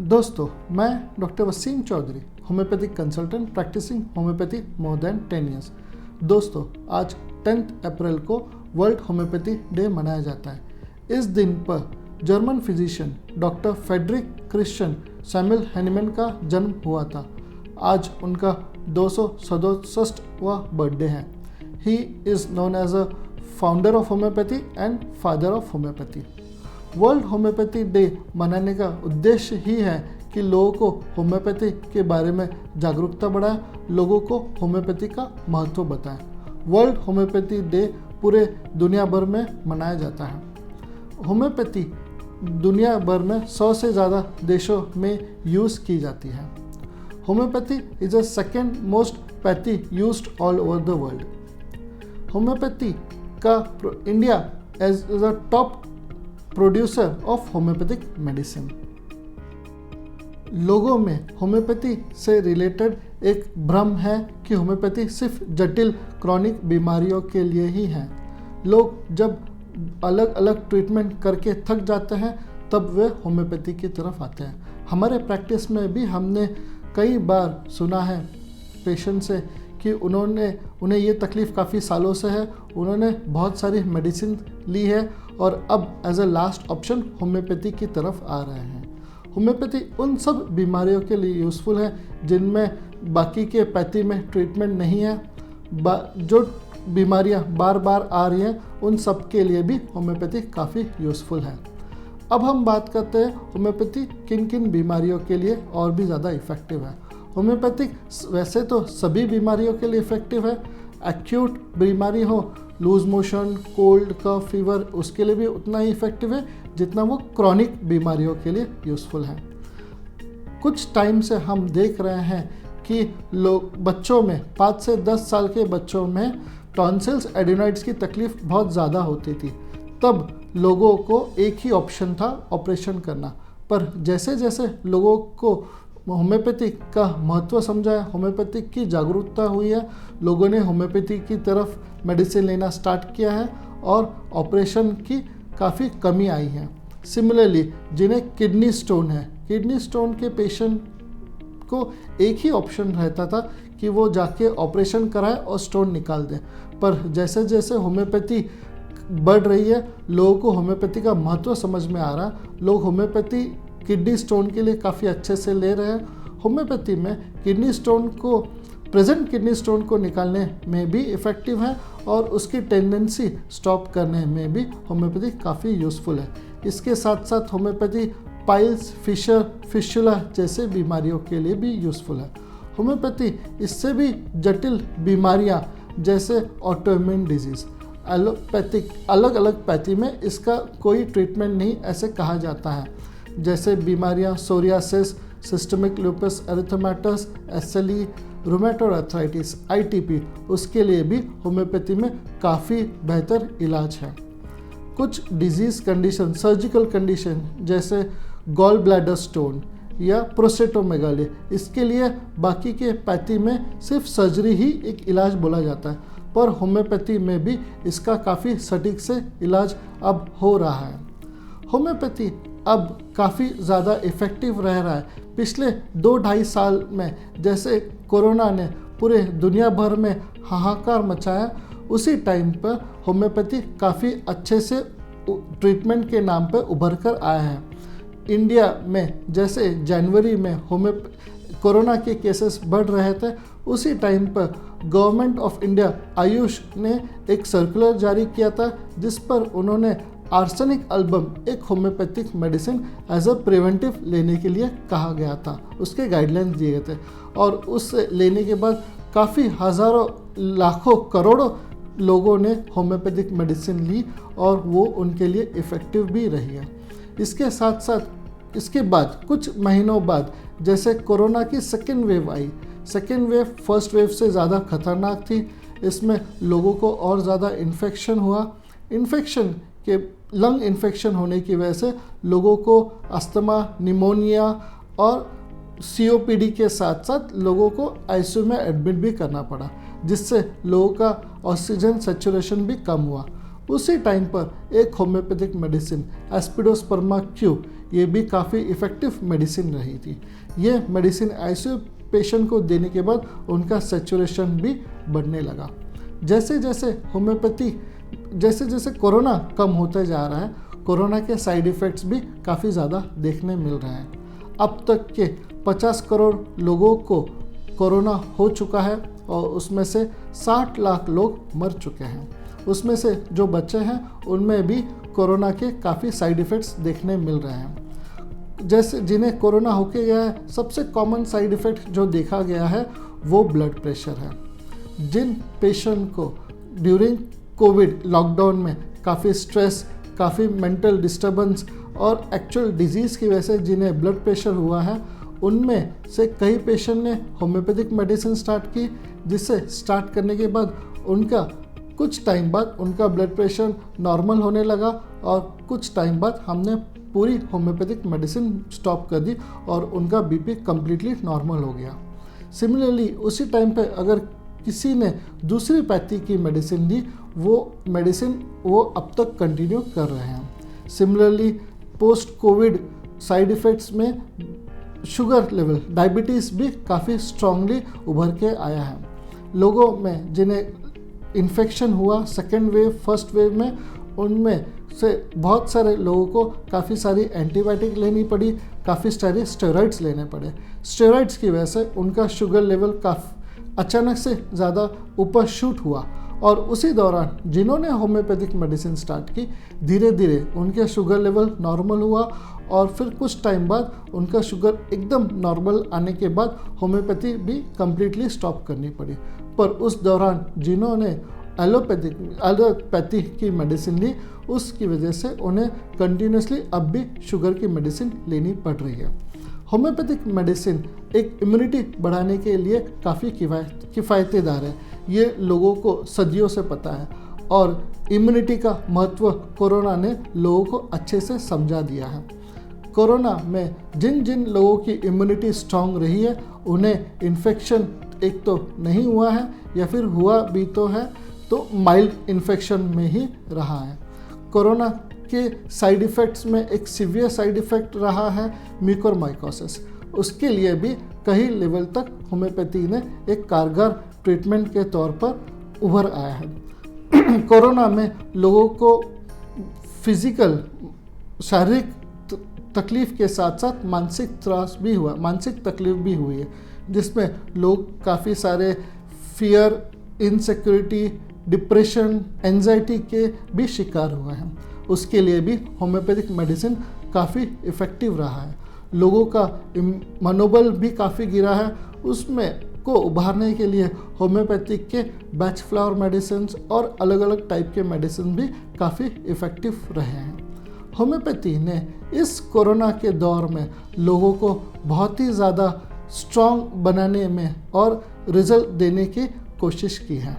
दोस्तों, मैं doctor Waseem Chaudhary, homeopathic consultant practising homeopathy more than 10 years. दोस्तों, आज 10 अप्रैल को वर्ल्ड होम्योपैथी डे मनाया जाता है। इस दिन पर German physician doctor Friedrich Christian Samuel Hahnemann का जन्म हुआ था। आज उनका 267वां बर्थडे है। He is known as a founder of homeopathy and father of homeopathy. World homeopathy day मनाने का उद्देश्य ही है कि लोगों को होम्योपैथी के बारे में जागरूकता बढ़ाए, लोगों को होम्योपैथी का महत्व बताएं। वर्ल्ड होम्योपैथी डे पूरे दुनिया भर में मनाया जाता है। होम्योपैथी दुनिया भर में 100 से ज़्यादा देशों में यूज़ की जाती है। Homeopathy is a second most pathy used all over the world. Homeopathy का India as a top producer of homeopathic medicine. लोगों में होम्योपैथी से रिलेटेड एक भ्रम है कि होम्योपैथी सिर्फ जटिल क्रॉनिक बीमारियों के लिए ही है। लोग जब अलग अलग ट्रीटमेंट करके थक जाते हैं तब वे होम्योपैथी की तरफ आते हैं। हमारे प्रैक्टिस में भी हमने कई बार सुना है पेशेंट से कि उन्हें ये तकलीफ़ काफ़ी सालों से है, उन्होंने बहुत सारी मेडिसिन ली है और अब as a last option homeopathy की तरफ आ रहे हैं। होम्योपैथी उन सब बीमारियों के लिए यूज़फुल है जिनमें बाकी के पैथी में ट्रीटमेंट नहीं है। जो बीमारियां बार बार आ रही हैं उन सब के लिए भी होम्योपैथी काफ़ी यूज़फुल है। अब हम बात करते हैं होम्योपैथी किन किन बीमारियों के लिए और भी ज़्यादा इफ़ेक्टिव है। होम्योपैथिक वैसे तो सभी बीमारियों के लिए इफ़ेक्टिव है। एक्यूट बीमारी हो, लूज मोशन, कोल्ड, कफ, फीवर, उसके लिए भी उतना ही इफ़ेक्टिव है जितना वो क्रॉनिक बीमारियों के लिए यूज़फुल है। कुछ टाइम से हम देख रहे हैं कि लोग बच्चों में 5 से 10 साल के बच्चों में टॉन्सिल्स एडिनॉइड्स की तकलीफ़ बहुत ज़्यादा होती थी। तब लोगों को एक ही ऑप्शन था, ऑपरेशन करना। पर जैसे जैसे लोगों को होम्योपैथी का महत्व समझा है, होम्योपैथी की जागरूकता हुई है, लोगों ने होम्योपैथी की तरफ मेडिसिन लेना स्टार्ट किया है और ऑपरेशन की काफ़ी कमी आई है। सिमिलरली जिन्हें किडनी स्टोन है, किडनी स्टोन के पेशेंट को एक ही ऑप्शन रहता था कि वो जाके ऑपरेशन कराए और स्टोन निकाल दें। पर जैसे जैसे होम्योपैथी बढ़ रही है, लोगों को होम्योपैथी का महत्व समझ में आ रहा है। लोग होम्योपैथी किडनी स्टोन के लिए काफ़ी अच्छे से ले रहे हैं। होम्योपैथी में प्रेजेंट किडनी स्टोन को निकालने में भी इफ़ेक्टिव है और उसकी टेंडेंसी स्टॉप करने में भी होम्योपैथी काफ़ी यूज़फुल है। इसके साथ साथ होम्योपैथी पाइल्स, फिशुला जैसे बीमारियों के लिए भी यूज़फुल है। होम्योपैथी इससे भी जटिल बीमारियां जैसे ऑटोइम्यून डिजीज़, एलोपैथिक अलग अलग पैथी में इसका कोई ट्रीटमेंट नहीं ऐसे कहा जाता है, जैसे बीमारियां psoriasis, systemic lupus erythematosus, SLE, rheumatoid arthritis, ITP, उसके लिए भी होम्योपैथी में काफ़ी बेहतर इलाज है। कुछ डिजीज़ कंडीशन, सर्जिकल कंडीशन जैसे गॉल ब्लैडर स्टोन या प्रोस्टेटोमेगाली, इसके लिए बाकी के पैथी में सिर्फ सर्जरी ही एक इलाज बोला जाता है, पर होम्योपैथी में भी इसका काफ़ी सटीक से इलाज अब हो रहा है। होम्योपैथी अब काफ़ी ज़्यादा इफ़ेक्टिव रह रहा है। पिछले 2-2.5 साल में जैसे कोरोना ने पूरे दुनिया भर में हाहाकार मचाया, उसी टाइम पर होम्योपैथी काफ़ी अच्छे से ट्रीटमेंट के नाम पर उभर कर आया है। इंडिया में जैसे जनवरी में कोरोना के केसेस बढ़ रहे थे, उसी टाइम पर गवर्नमेंट ऑफ इंडिया आयुष ने एक सर्कुलर जारी किया था जिस पर उन्होंने आर्सेनिक एल्बम, एक homeopathic medicine as a preventive लेने के लिए कहा गया था। उसके गाइडलाइंस दिए गए थे और उससे लेने के बाद काफ़ी हज़ारों, लाखों, करोड़ों लोगों ने होम्योपैथिक मेडिसिन ली और वो उनके लिए इफ़ेक्टिव भी रही है। इसके साथ साथ इसके बाद कुछ महीनों बाद जैसे कोरोना की सेकेंड वेव आई। सेकेंड वेव फर्स्ट वेव से ज़्यादा खतरनाक थी। इसमें लोगों को और ज़्यादा इन्फेक्शन हुआ। इन्फेक्शन के लंग इन्फेक्शन होने की वजह से लोगों को अस्थमा, निमोनिया और COPD के साथ साथ लोगों को ICU में एडमिट भी करना पड़ा, जिससे लोगों का ऑक्सीजन सैचुरेशन भी कम हुआ। उसी टाइम पर एक होम्योपैथिक मेडिसिन एस्पिडोस्पर्मा क्यू, ये भी काफ़ी इफ़ेक्टिव मेडिसिन रही थी। ये मेडिसिन आईसीयू पेशेंट को देने के बाद उनका सैचुरेशन भी बढ़ने लगा। जैसे जैसे कोरोना कम होता जा रहा है, कोरोना के साइड इफ़ेक्ट्स भी काफ़ी ज़्यादा देखने मिल रहे हैं। अब तक के 50 करोड़ लोगों को कोरोना हो चुका है और उसमें से 60 लाख लोग मर चुके हैं। उसमें से जो बच्चे हैं उनमें भी कोरोना के काफ़ी साइड इफ़ेक्ट्स देखने मिल रहे हैं। जैसे जिन्हें कोरोना होके गया है, सबसे कॉमन साइड इफ़ेक्ट जो देखा गया है वो ब्लड प्रेशर है। जिन पेशेंट को ड्यूरिंग कोविड लॉकडाउन में काफ़ी स्ट्रेस, काफ़ी मेंटल डिस्टर्बेंस और एक्चुअल डिजीज़ की वजह से जिन्हें ब्लड प्रेशर हुआ है, उनमें से कई पेशेंट ने होम्योपैथिक मेडिसिन स्टार्ट की, जिससे स्टार्ट करने के बाद उनका कुछ टाइम बाद उनका ब्लड प्रेशर नॉर्मल होने लगा और कुछ टाइम बाद हमने पूरी होम्योपैथिक मेडिसिन स्टॉप कर दी और उनका बीपी कम्प्लीटली नॉर्मल हो गया। सिमिलरली उसी टाइम पे अगर किसी ने दूसरी पैथी की मेडिसिन ली, वो मेडिसिन वो अब तक कंटिन्यू कर रहे हैं। Similarly post Covid side effects में शुगर लेवल, डायबिटीज़ भी काफ़ी स्ट्रांगली उभर के आया है। लोगों में जिन्हें इन्फेक्शन हुआ सेकेंड वेव, फर्स्ट वेव में, उनमें से बहुत सारे लोगों को काफ़ी सारी एंटीबायोटिक लेनी पड़ी, काफ़ी सारे स्टेरॉइड्स लेने पड़े। स्टेरॉइड्स की वजह से उनका शुगर लेवल काफ़ी अचानक से ज़्यादा ऊपर शूट हुआ और उसी दौरान जिन्होंने होम्योपैथिक मेडिसिन स्टार्ट की, धीरे धीरे उनके शुगर लेवल नॉर्मल हुआ और फिर कुछ टाइम बाद उनका शुगर एकदम नॉर्मल आने के बाद होम्योपैथी भी कम्प्लीटली स्टॉप करनी पड़ी। पर उस दौरान जिन्होंने एलोपैथी की मेडिसिन ली, उसकी वजह से उन्हें कंटिन्यूसली अब भी शुगर की मेडिसिन लेनी पड़ रही है। होम्योपैथिक मेडिसिन एक इम्यूनिटी बढ़ाने के लिए काफ़ी किफ़ायतेदार है। ये लोगों को सदियों से पता है और इम्यूनिटी का महत्व कोरोना ने लोगों को अच्छे से समझा दिया है। कोरोना में जिन जिन लोगों की इम्यूनिटी स्ट्रांग रही है, उन्हें इन्फेक्शन एक तो नहीं हुआ है या फिर हुआ भी तो है तो माइल्ड इन्फेक्शन में ही रहा है। कोरोना के साइड इफ़ेक्ट्स में एक सीवियर साइड इफ़ेक्ट रहा है म्यूकोरमाइकोसिस। उसके लिए भी कई लेवल तक होम्योपैथी ने एक कारगर ट्रीटमेंट के तौर पर उभर आया है। कोरोना में लोगों को फिजिकल शारीरिक तकलीफ़ के साथ साथ मानसिक तकलीफ भी हुई है, जिसमें लोग काफ़ी सारे फियर, इनसिक्योरिटी, डिप्रेशन, एंजाइटी के भी शिकार हुए हैं। उसके लिए भी होम्योपैथिक मेडिसिन काफ़ी इफ़ेक्टिव रहा है। लोगों का मनोबल भी काफ़ी गिरा है। उसमें को उभारने के लिए होम्योपैथिक के बैच फ्लावर मेडिसिन और अलग अलग टाइप के मेडिसिन भी काफ़ी इफ़ेक्टिव रहे हैं। होम्योपैथी ने इस कोरोना के दौर में लोगों को बहुत ही ज़्यादा स्ट्रॉन्ग बनाने में और रिजल्ट देने की कोशिश की है।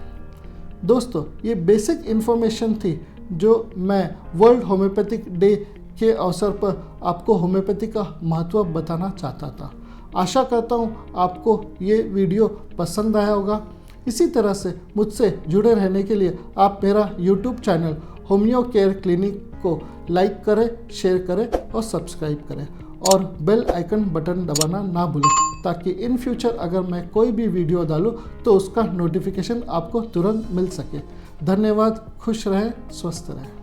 दोस्तों, ये बेसिक इन्फॉर्मेशन थी जो मैं वर्ल्ड होम्योपैथिक डे के अवसर पर आपको होम्योपैथी का महत्व बताना चाहता था। आशा करता हूँ आपको ये वीडियो पसंद आया होगा। इसी तरह से मुझसे जुड़े रहने के लिए आप मेरा YouTube channel homeo care clinic को लाइक करें, शेयर करें और सब्सक्राइब करें और बेल आइकन बटन दबाना ना भूलें, ताकि इन फ्यूचर अगर मैं कोई भी वीडियो डालूं तो उसका नोटिफिकेशन आपको तुरंत मिल सके। धन्यवाद। खुश रहें, स्वस्थ रहें।